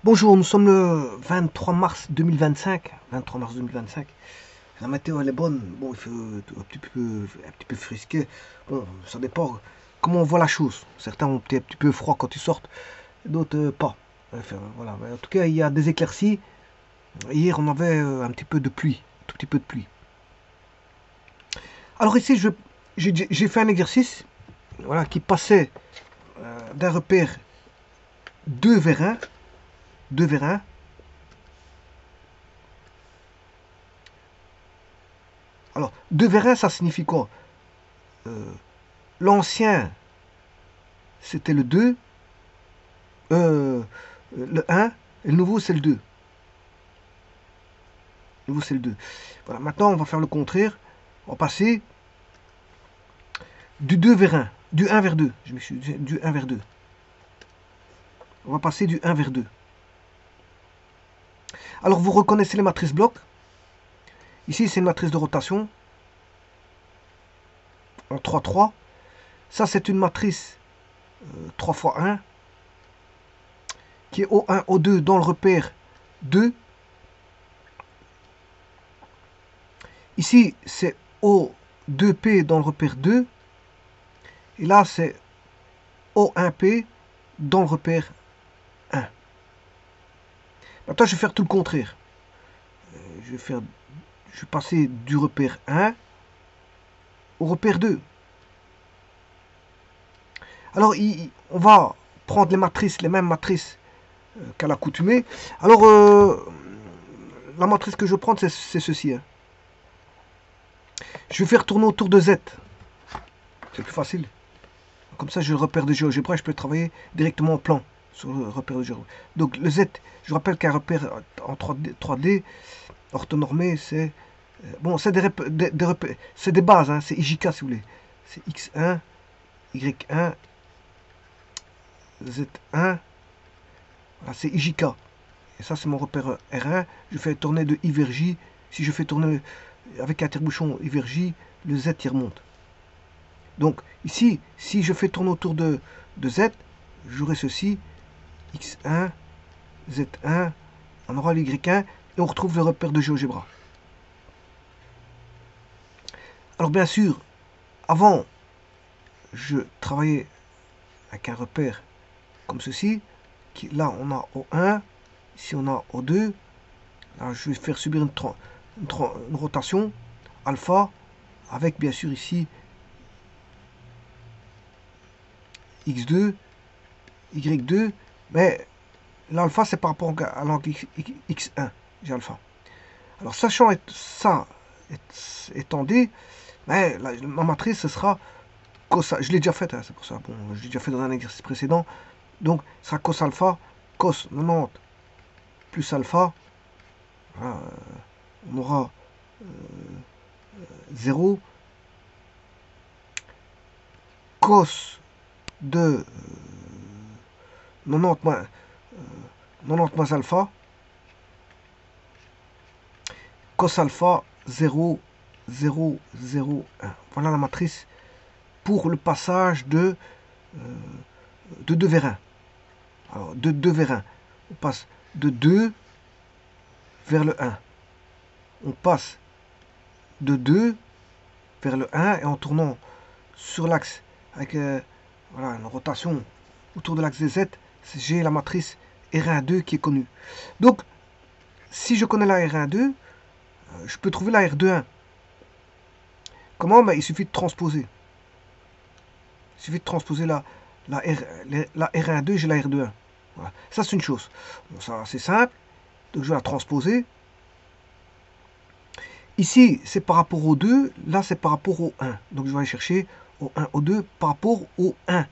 Bonjour, nous sommes le 23 mars 2025. 23 mars 2025. La météo elle est bonne. Bon, il fait un petit peu frisqué. Bon, ça dépend comment on voit la chose. Certains ont un petit peu froid quand ils sortent, d'autres pas. Enfin, voilà. Mais en tout cas, il y a des éclaircies. Hier, on avait un petit peu de pluie, un tout petit peu de pluie. Alors ici, j'ai fait un exercice, voilà, qui passait d'un repère 2 vers 1, 2 vers 1. Alors, 2 vers 1, ça signifie quoi? L'ancien, c'était le 2, le 1, et le nouveau, c'est le 2. Le nouveau, c'est le 2. Voilà, maintenant, on va faire le contraire. On va passer du 2 vers 1, du 1 vers 2. Je m'excuse, du 1 vers 2. On va passer du 1 vers 2. Alors, vous reconnaissez les matrices blocs. Ici, c'est une matrice de rotation en 3-3. Ça, c'est une matrice 3 x 1 qui est O1, O2 dans le repère 2. Ici, c'est O2P dans le repère 2. Et là, c'est O1P dans le repère 1. Maintenant, je vais faire tout le contraire. Je vais passer du repère 1 au repère 2. Alors, on va prendre les mêmes matrices qu'à l'accoutumée. Alors, la matrice que je vais prendre, c'est ceci. Hein. Je vais faire tourner autour de Z. C'est plus facile. Comme ça, j'ai le repère de GeoGebra, je peux travailler directement en plan sur le repère de GeoGebra. Donc, le Z, je rappelle qu'un repère en 3D orthonormé, c'est bon, c'est c'est des bases, hein, c'est IJK si vous voulez. C'est X1, Y1, Z1, voilà, c'est IJK. Et ça, c'est mon repère R1. Je fais tourner de I vers J. Si je fais tourner avec un tire-bouchon I vers J, le Z y remonte. Donc ici, si je fais tourner autour de Z, j'aurai ceci, X1, Z1, on aura l'Y1, et on retrouve le repère de GeoGebra. Alors bien sûr, avant, je travaillais avec un repère comme ceci, là on a O1, ici on a O2, là je vais faire subir une rotation alpha, avec bien sûr ici X2, Y2, mais l'alpha c'est par rapport à l'angle X1, j'ai alpha. Alors sachant ça étant dit, mais ma matrice ce sera cos, je l'ai déjà fait, hein, c'est pour ça, bon, je l'ai déjà fait dans un exercice précédent, donc ça sera cos alpha, cos 90 plus alpha, voilà, on aura 0, cos de 90 moins, 90 moins alpha, cos alpha 0, 0, 0, 1. Voilà la matrice pour le passage de 2 vers 1. Alors, de 2 vers 1. On passe de 2 vers le 1. On passe de 2 vers le 1 et en tournant sur l'axe avec voilà, une rotation autour de l'axe des Z, j'ai la matrice R1-2 qui est connue. Donc, si je connais la R1-2, je peux trouver la R2-1. Comment? Ben, il suffit de transposer. Il suffit de transposer la R1-2, j'ai la R2-1. Voilà. Ça, c'est une chose. Bon, ça, c'est simple. Donc, je vais la transposer. Ici, c'est par rapport au 2. Là, c'est par rapport au 1. Donc, je vais aller chercher au 1, au 2 par rapport au 1.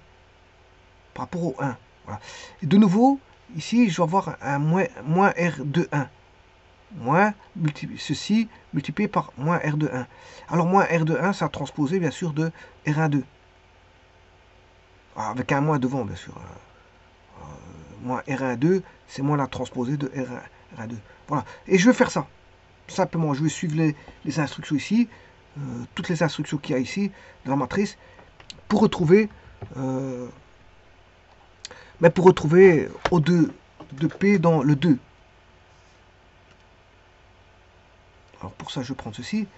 Par rapport au 1. Voilà. Et de nouveau, ici, je vais avoir un moins R2-1. Moins ceci multiplié par moins R2-1. Alors, moins R2-1, ça a transposé, bien sûr, de R1-2. Avec un moins devant, bien sûr. Moins R1-2, c'est moins la transposée de R1-2. Voilà. Et je vais faire ça. Simplement, je vais suivre les instructions ici, toutes les instructions qu'il y a ici dans la matrice, pour retrouver O2 de P dans le 2. Alors pour ça, je prends ceci.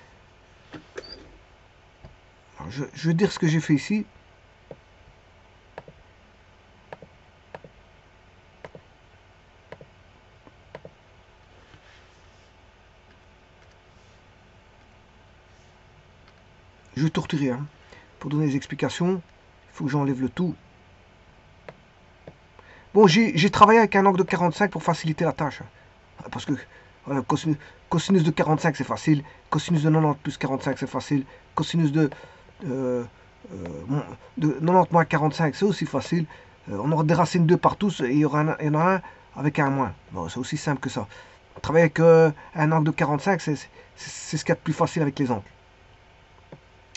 Alors, je vais dire ce que j'ai fait ici. Je vais torturer. Hein. Pour donner des explications, il faut que j'enlève le tout. Bon, j'ai travaillé avec un angle de 45 pour faciliter la tâche. Parce que voilà, cosinus de 45 c'est facile. Cosinus de 90 plus 45 c'est facile. Cosinus de 90 moins 45 c'est aussi facile. On aura des racines 2 partout et il y en a un avec un moins. Bon, c'est aussi simple que ça. Travailler avec un angle de 45 c'est ce qu'il y a de plus facile avec les angles.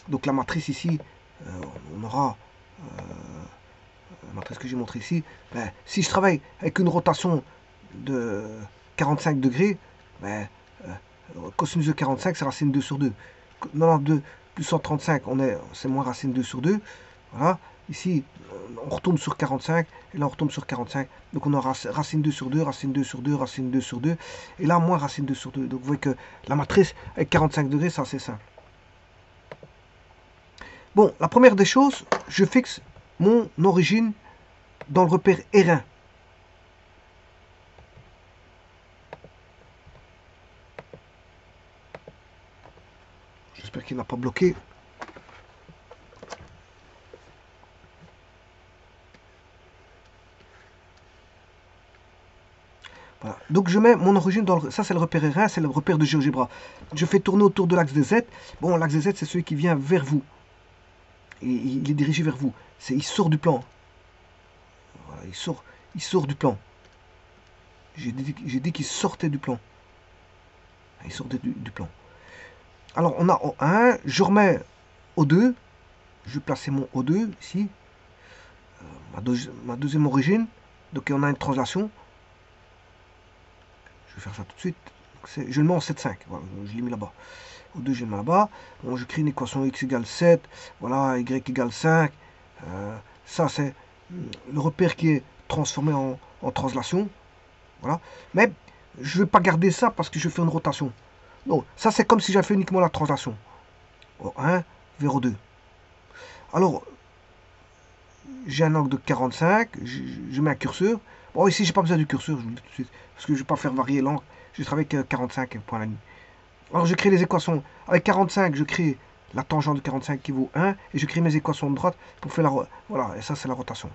Donc la matrice ici, on aura la matrice que j'ai montrée ici. Ben, si je travaille avec une rotation de 45 degrés, ben, cosinus de 45 c'est racine 2 sur 2. 92 plus 135, c'est moins racine 2 sur 2. Voilà. Ici, on retombe sur 45, et là on retombe sur 45. Donc on aura racine 2 sur 2, racine 2 sur 2, racine 2 sur 2. Et là, moins racine 2 sur 2. Donc vous voyez que la matrice avec 45 degrés, c'est assez simple. Bon, la première des choses, je fixe mon origine dans le repère R1. J'espère qu'il n'a pas bloqué. Voilà. Donc je mets mon origine dans le... Ça c'est le repère R1, c'est le repère de GeoGebra. Je fais tourner autour de l'axe de Z. Bon, l'axe de Z c'est celui qui vient vers vous. Et il est dirigé vers vous. Il sort du plan. Voilà, il sort du plan. J'ai dit qu'il sortait du plan. Il sortait du plan. Alors on a O1, je remets O2. Je vais placer mon O2 ici. Ma deuxième origine. Donc on a une translation. Je vais faire ça tout de suite. Je le mets en 7,5. Voilà, je l'ai mis là-bas. O2, je le mets là-bas. Bon, je crée une équation x égale 7. Voilà, y égale 5. Ça, c'est le repère qui est transformé en translation. Voilà. Mais je ne vais pas garder ça parce que je fais une rotation. Non, ça, c'est comme si j'avais fait uniquement la translation. O1 vers O2. Alors, j'ai un angle de 45. Je mets un curseur. Bon, ici, j'ai pas besoin du curseur, je vous le dis tout de suite. Parce que je ne vais pas faire varier l'angle. Je vais travailler avec 45 point la ligne. Alors, je crée les équations. Avec 45, je crée la tangente de 45 qui vaut 1. Et je crée mes équations de droite pour faire la... Voilà, et ça, c'est la rotation.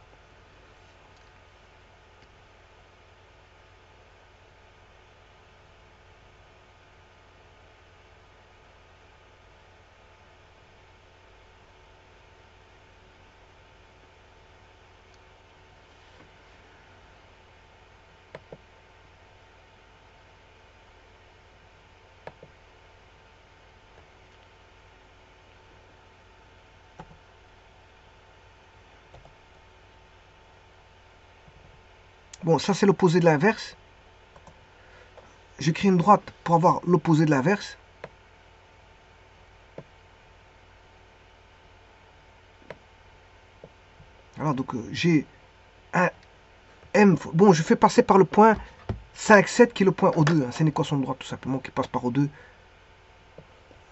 Bon, ça, c'est l'opposé de l'inverse. Je crée une droite pour avoir l'opposé de l'inverse. Alors, donc, j'ai un M. Bon, je fais passer par le point 5, 7 qui est le point O2. Hein. C'est une équation de droite tout simplement qui passe par O2.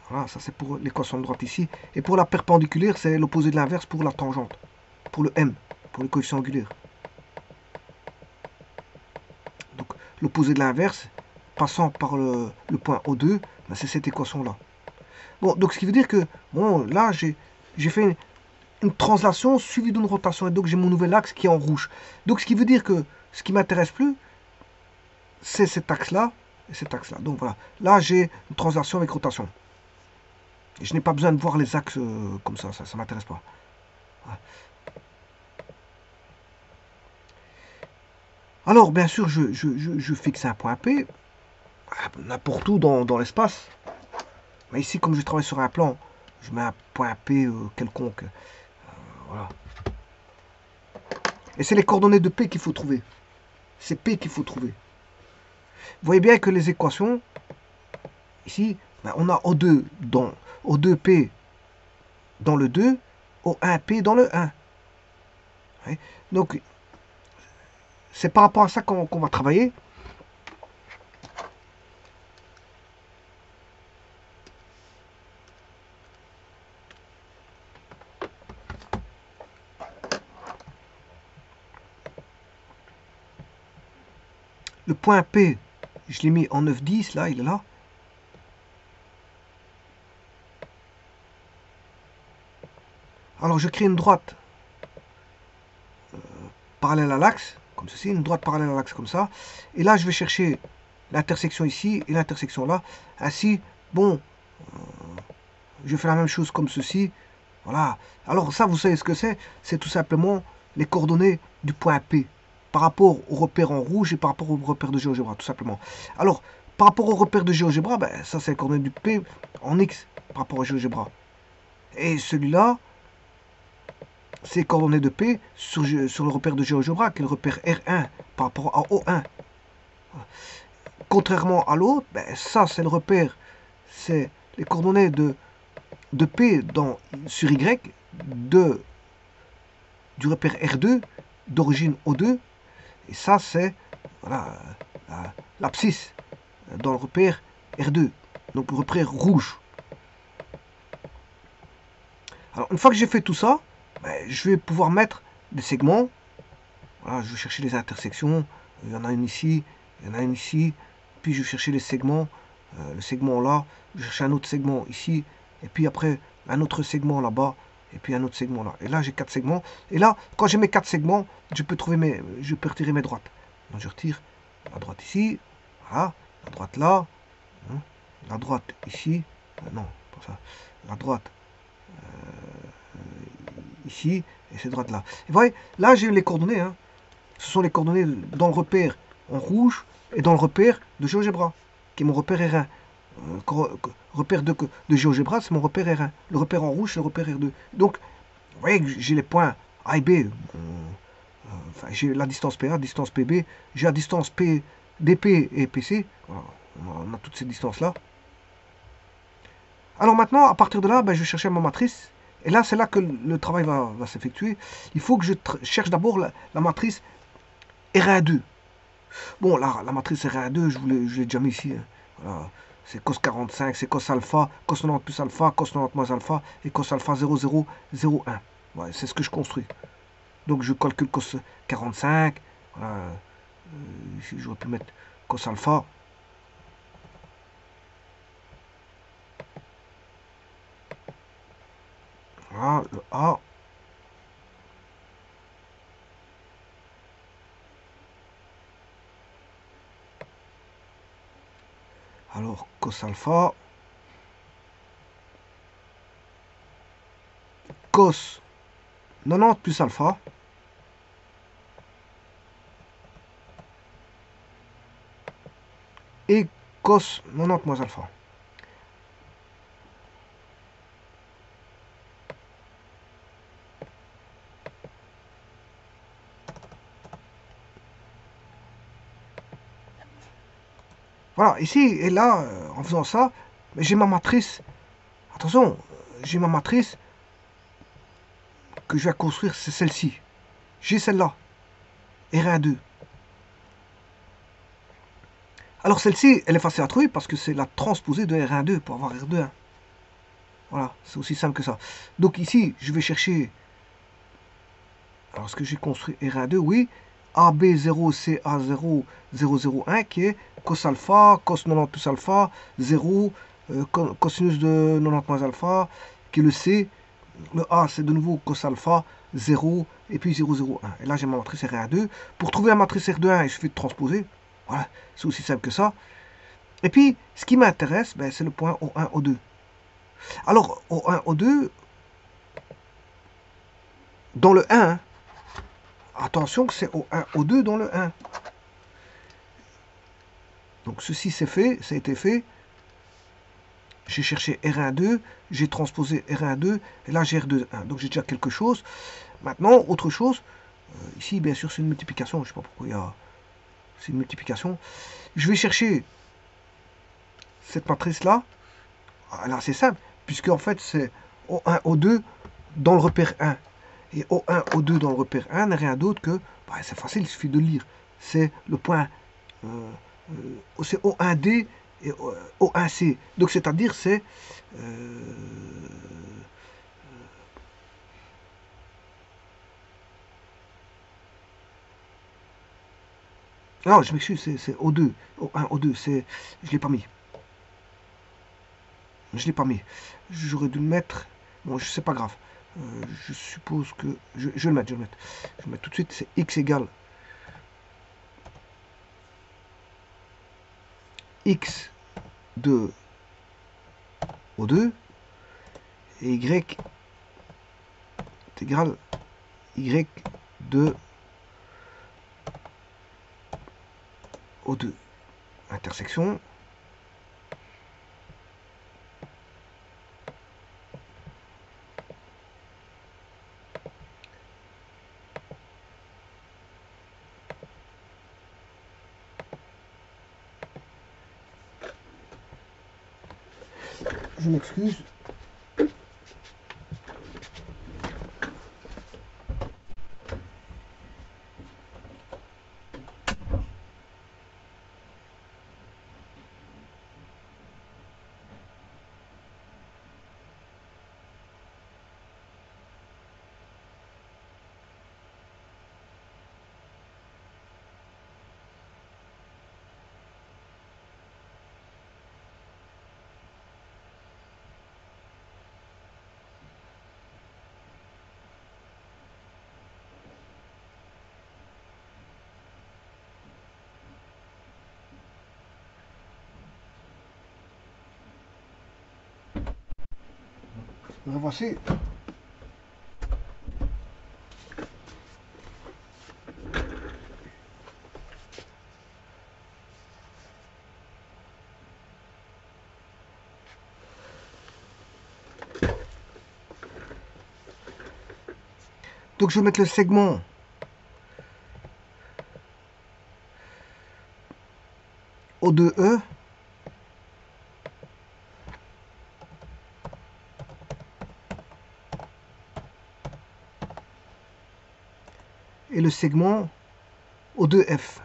Voilà, ça c'est pour l'équation de droite ici. Et pour la perpendiculaire, c'est l'opposé de l'inverse pour la tangente. Pour le M, pour le coefficient angulaire. Donc, l'opposé de l'inverse, passant par le point O2, ben, c'est cette équation-là. Bon, donc ce qui veut dire que, bon, là, j'ai fait une translation suivie d'une rotation. Et donc, j'ai mon nouvel axe qui est en rouge. Donc, ce qui veut dire que ce qui m'intéresse plus, c'est cet axe-là et cet axe-là. Donc, voilà. Là, j'ai une translation avec rotation. Et je n'ai pas besoin de voir les axes comme ça ne m'intéresse pas. Voilà. Alors, bien sûr, je fixe un point P, n'importe où dans l'espace. Mais ici, comme je travaille sur un plan, je mets un point P quelconque. Voilà. Et c'est les coordonnées de P qu'il faut trouver. C'est P qu'il faut trouver. Vous voyez bien que les équations, ici, ben, on a O2 dans O2P dans le 2, O1P dans le 1. Ouais. Donc, c'est par rapport à ça qu'on va travailler. Le point P, je l'ai mis en 9-10, là, il est là. Alors je crée une droite parallèle à l'axe, comme ceci, une droite parallèle à l'axe comme ça. Et là, je vais chercher l'intersection ici et l'intersection là. Ainsi, bon, je fais la même chose comme ceci. Voilà. Alors ça, vous savez ce que c'est? C'est tout simplement les coordonnées du point P par rapport au repère en rouge et par rapport au repère de GeoGebra, tout simplement. Alors, par rapport au repère de GeoGebra, ben, ça c'est les coordonnées du P en X par rapport à GeoGebra. Et celui-là, c'est les coordonnées de P sur le repère de GeoGebra, qui est le repère R1 par rapport à O1. Contrairement à l'autre, ben, ça c'est le repère, c'est les coordonnées de P sur Y du repère R2 d'origine O2. Et ça, c'est voilà, l'abscisse dans le repère R2, donc le repère rouge. Alors, une fois que j'ai fait tout ça, ben, je vais pouvoir mettre des segments. Voilà, je vais chercher les intersections. Il y en a une ici, il y en a une ici. Puis je vais chercher les segments. Le segment là, je vais chercher un autre segment ici. Et puis après, un autre segment là-bas. Et puis un autre segment là. Et là, j'ai 4 segments. Et là, quand j'ai mes 4 segments, je peux retirer mes droites. Donc je retire la droite ici. Voilà. La droite là. Hein, la droite ici. Non, pas ça. La droite ici. Et cette droite là. Et vous voyez, là, j'ai les coordonnées. Hein. Ce sont les coordonnées dans le repère en rouge et dans le repère de GeoGebra, qui est mon repère R1. Repère de GeoGebra, c'est mon repère R1. Le repère en rouge, c'est le repère R2. Donc, vous voyez que j'ai les points A et B. Enfin, j'ai la distance PA, distance PB. J'ai la distance DP et PC. Voilà, on a toutes ces distances-là. Alors maintenant, à partir de là, ben, je vais chercher ma matrice. Et là, c'est là que le travail va s'effectuer. Il faut que je cherche d'abord la matrice R1-2. Bon, là, la matrice R1-2, je l'ai déjà mis ici. Hein. Voilà. C'est cos 45, c'est cos alpha, cos 90 plus alpha, cos 90 moins alpha et cos alpha 0001. Ouais, c'est ce que je construis. Donc je calcule cos 45. Voilà. Ici, j'aurais pu mettre cos alpha. Voilà, le A. Alors, cos alpha. Cos 90 plus alpha. Et cos 90 moins alpha. Voilà, ici et là, en faisant ça, j'ai ma matrice. Attention, j'ai ma matrice que je vais construire, c'est celle-ci. J'ai celle-là, R1-2. Alors celle-ci, elle est facile à trouver parce que c'est la transposée de R1-2 pour avoir R2-1. Voilà, c'est aussi simple que ça. Donc ici, je vais chercher... Alors, ce que j'ai construit R1-2, oui. AB0CA0001 qui est cos alpha, cos 90 plus alpha, 0, cosinus de 90 moins alpha, qui est le C. Le A, c'est de nouveau cos alpha, 0, et puis 001. Et là, j'ai ma matrice R1-2. Pour trouver la matrice R2-1, il suffit de transposer. Voilà, c'est aussi simple que ça. Et puis, ce qui m'intéresse, ben, c'est le point O1, O2. Alors, O1, O2, dans le 1, attention que c'est O1, O2 dans le 1. Donc, ceci c'est fait, ça a été fait. J'ai cherché R1-2, j'ai transposé R1-2, et là j'ai R2-1. Donc, j'ai déjà quelque chose. Maintenant, autre chose, ici, bien sûr, c'est une multiplication. Je ne sais pas pourquoi il y a... C'est une multiplication. Je vais chercher cette matrice-là. Là, c'est simple, puisque en fait, c'est O1, O2 dans le repère 1. Et O1, O2 dans le repère 1 n'est rien d'autre que... Bah, c'est facile, il suffit de lire. c'est le point, c'est O1D et O1C. Donc c'est-à-dire c'est non, je m'excuse, c'est O2, O1, O2, je l'ai pas mis. Je l'ai pas mis. J'aurais dû le mettre. Bon, c'est pas grave. Je suppose que je vais le mettre, je vais le mettre. Je vais le mettre tout de suite. C'est x égale x de O2 et y est égal y de O2. Intersection. Je m'excuse. Voici. Donc je vais mettre le segment O2E et le segment O2F.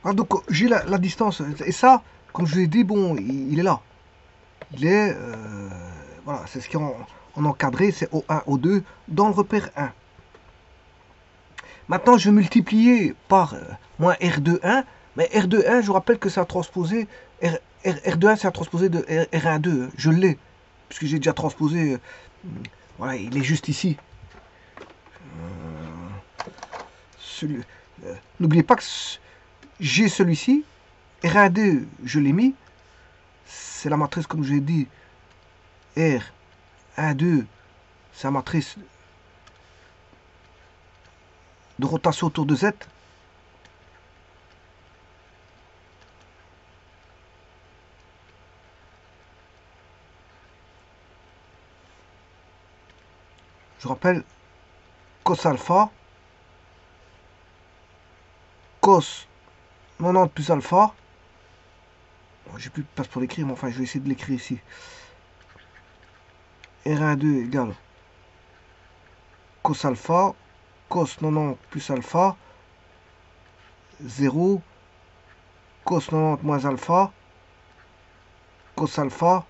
Ah, donc j'ai la distance. Et ça, comme je vous l'ai dit, bon, il est là. Il est... voilà, c'est ce qui est en encadré, c'est O1, O2 dans le repère 1. Maintenant, je vais multiplier par moins R2,1. Mais R2,1, je vous rappelle que c'est à transposer... R2,1, c'est à transposer de R1,2. Je l'ai, puisque j'ai déjà transposé... voilà, il est juste ici. N'oubliez pas que j'ai celui-ci. R1,2, je l'ai mis. C'est la matrice, comme je l'ai dit. R1,2, c'est la matrice de rotation autour de Z. Je rappelle, cos alpha, cos 90 plus alpha. Bon, j'ai plus de place pour l'écrire, mais enfin, je vais essayer de l'écrire ici. R1,2 égale cos alpha, cos 90 plus alpha, 0, cos 90 moins alpha, cos alpha,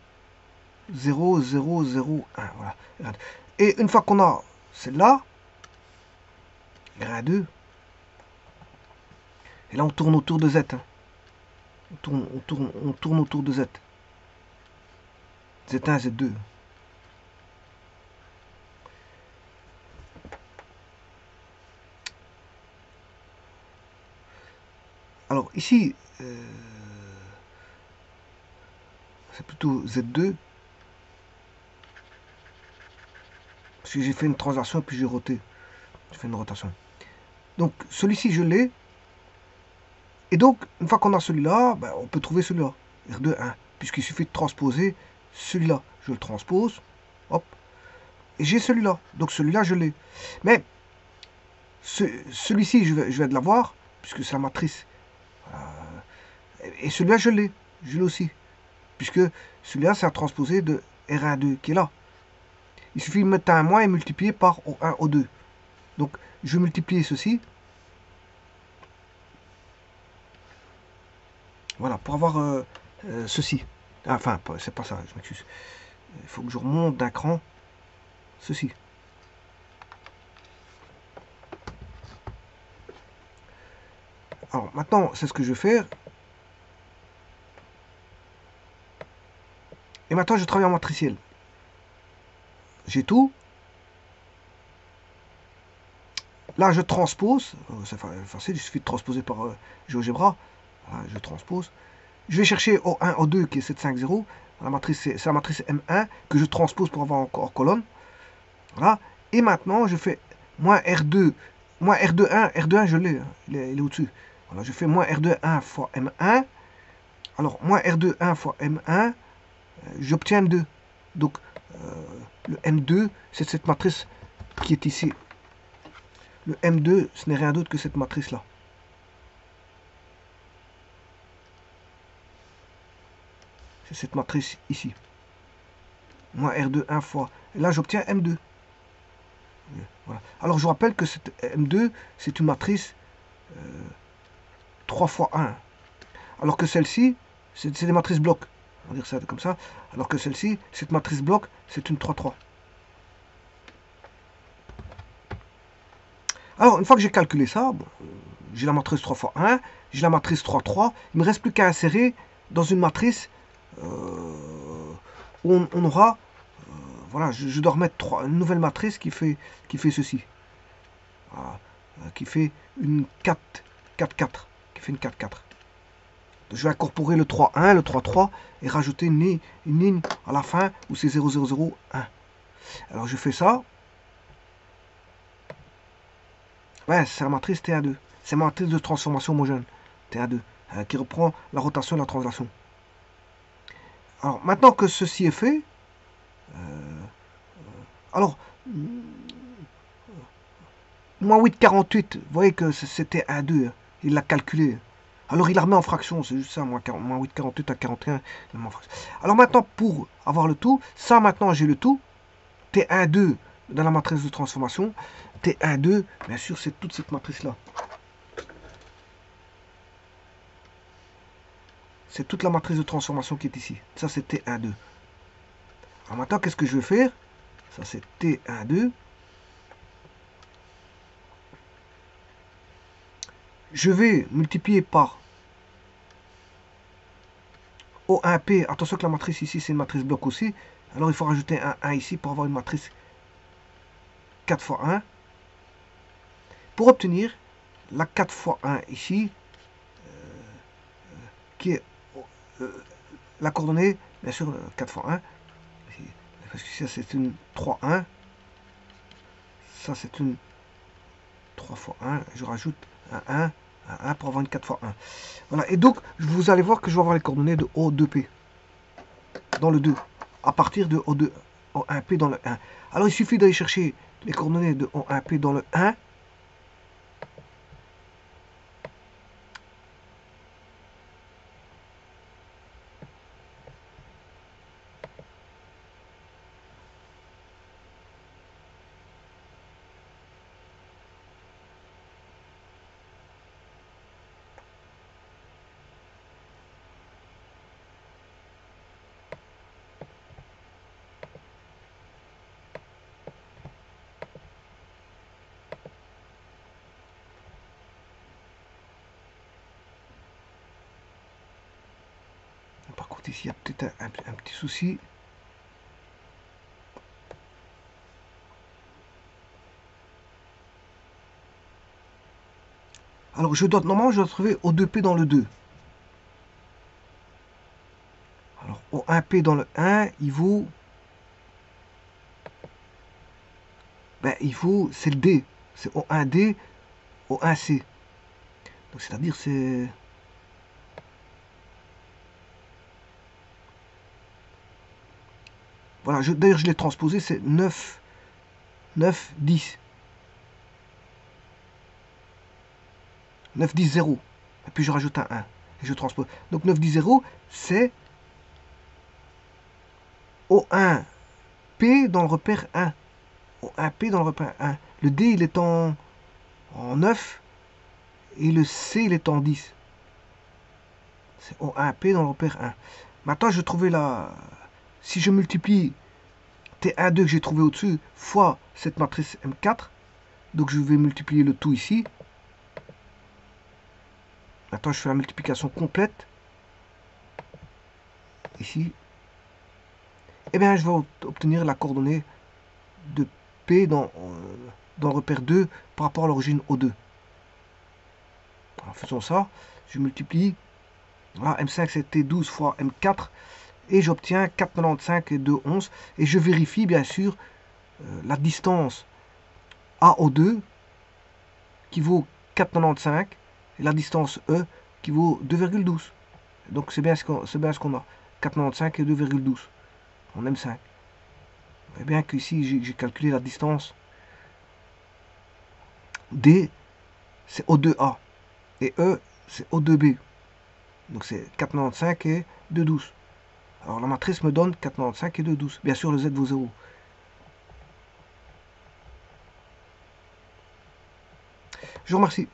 0, 0, 0, 1. Voilà. Et une fois qu'on a celle-là, R1,2, et là on tourne autour de Z. Hein. On tourne autour de Z. Z1, Z2. ici, c'est plutôt Z2. Parce que j'ai fait une translation et puis j'ai roté. J'ai fait une rotation. Donc celui-ci, je l'ai. Et donc, une fois qu'on a celui-là, ben, on peut trouver celui-là. R2, 1. Puisqu'il suffit de transposer celui-là. Je le transpose. Hop. Et j'ai celui-là. Donc celui-là, je l'ai. Mais celui-ci, je vais de l'avoir. Puisque c'est la matrice. Et celui-là, je l'ai. Je l'ai aussi. Puisque celui-là, c'est à transposer de R1, 2 qui est là. Il suffit de mettre un moins et multiplier par O1, O2. Donc, je vais multiplier ceci. Voilà, pour avoir ceci. Enfin, c'est pas ça, je m'excuse. Il faut que je remonte d'un cran ceci. Alors, maintenant, c'est ce que je vais faire. Et maintenant, je travaille en matriciel. J'ai tout. Là, je transpose. C'est facile, il suffit de transposer par GeoGebra. Voilà, je transpose. Je vais chercher O1, O2 qui est 750. C'est la matrice M1 que je transpose pour avoir encore colonne. Voilà. Et maintenant, je fais moins R2. Moins R2, 1. R2, 1, je l'ai. Il est au-dessus. Voilà, je fais moins R2, 1 fois M1. Alors, moins R2, 1 fois M1. J'obtiens M2. Donc, le M2, c'est cette matrice qui est ici. Le M2, ce n'est rien d'autre que cette matrice-là. C'est cette matrice ici. Moins R2, 1 fois. Et là, j'obtiens M2. Voilà. Alors, je vous rappelle que cette M2, c'est une matrice 3 fois 1. Alors que celle-ci, c'est des matrices blocs. On va dire ça comme ça. Alors que celle-ci, cette matrice bloc, c'est une 3-3. Alors, une fois que j'ai calculé ça, bon, j'ai la matrice 3 fois 1, j'ai la matrice 3-3. Il ne me reste plus qu'à insérer dans une matrice où on aura... voilà, je dois remettre une nouvelle matrice qui fait ceci. Voilà, qui fait une 4-4. Qui fait une 4-4. Je vais incorporer le 3-1, le 3-3 et rajouter une ligne à la fin où c'est 0-0-0-1. Alors je fais ça. Ouais, c'est la matrice T1-2. C'est ma matrice de transformation homogène. T1-2. Qui reprend la rotation et la translation. Alors maintenant que ceci est fait, alors moins 8,48, vous voyez que c'était 1-2. Il l'a calculé. Alors il la remet en fraction, c'est juste ça, moins 8,48 à 41. Alors maintenant, pour avoir le tout, ça maintenant j'ai le tout. T1-2 dans la matrice de transformation. T1-2, bien sûr, c'est toute cette matrice-là. C'est toute la matrice de transformation qui est ici. Ça, c'est T1-2. Alors maintenant, qu'est-ce que je vais faire? Ça, c'est T1-2. Je vais multiplier par O1P. Attention que la matrice ici, c'est une matrice bloc aussi. Alors, il faut rajouter un 1 ici pour avoir une matrice 4 fois 1. Pour obtenir la 4 fois 1 ici, qui est la coordonnée, bien sûr, 4 fois 1. Parce que ça, c'est une 3-1. Ça, c'est une 3 fois 1. Je rajoute un 1. Un 1 pour avoir une 4 fois 1. Voilà. Et donc, vous allez voir que je vais avoir les coordonnées de O2P dans le 2. À partir de O2, O1P dans le 1. Alors, il suffit d'aller chercher les coordonnées de O1P dans le 1. Par contre, ici, il y a peut-être un petit souci. Alors, Alors, normalement, je dois trouver O2P dans le 2. Alors, O1P dans le 1, il vaut... c'est le D. C'est O1D, O1C. Donc, c'est-à-dire, c'est... Voilà, d'ailleurs, je l'ai transposé, c'est 9, 9, 10. 9, 10, 0. Et puis, je rajoute un 1. Et je transpose. Donc, 9, 10, 0, c'est O1P dans le repère 1. O1P dans le repère 1. Le D, il est en 9. Et le C, il est en 10. C'est O1P dans le repère 1. Maintenant, je vais trouver la... Si je multiplie T12 que j'ai trouvé au-dessus fois cette matrice M4, donc je vais multiplier le tout ici. Maintenant, je fais la multiplication complète. Ici. Et bien, je vais obtenir la coordonnée de P dans le repère 2 par rapport à l'origine O2. Alors, faisons ça. Je multiplie. Voilà, M5 c'était 12 fois M4. Et j'obtiens 4,95 et 2,11. Et je vérifie bien sûr la distance AO2 qui vaut 4,95 et la distance E qui vaut 2,12. Donc c'est bien ce qu'on a. 4,95 et 2,12 en M5. Vous voyez bien qu'ici j'ai calculé la distance D, c'est O2A et E, c'est O2B. Donc c'est 4,95 et 2,12. Alors la matrice me donne 4,95 et 2,12. Bien sûr, le Z vaut 0. Je vous remercie.